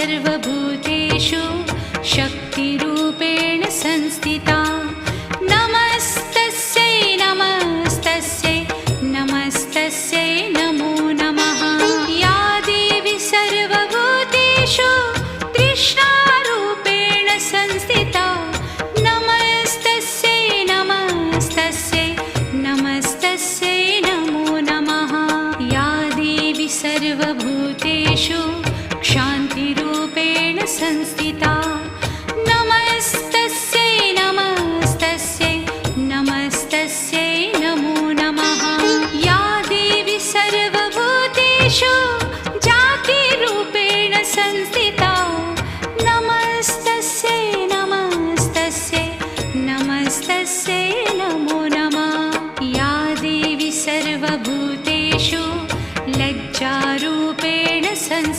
सर्वभूतेषु शक्तिरूपेण संस्थिता। नमस्तस्यै नमस्तस्यै नमस्तस्यै नमो नमः। या देवी सर्वभूतेषु तृष्णारूपेण संस्थिता। नमस्तस्यै नमस्तस्यै नमस्तस्यै नमो नमः। या देवी सर्वभूतेषु क्षान्तिरूपेण संस्थिता। नमस्तस्यै नमस्तस्यै नमस्तस्यै नमो नमः। या देवी सर्वभूतेषु जातिरूपेण संस्थिता।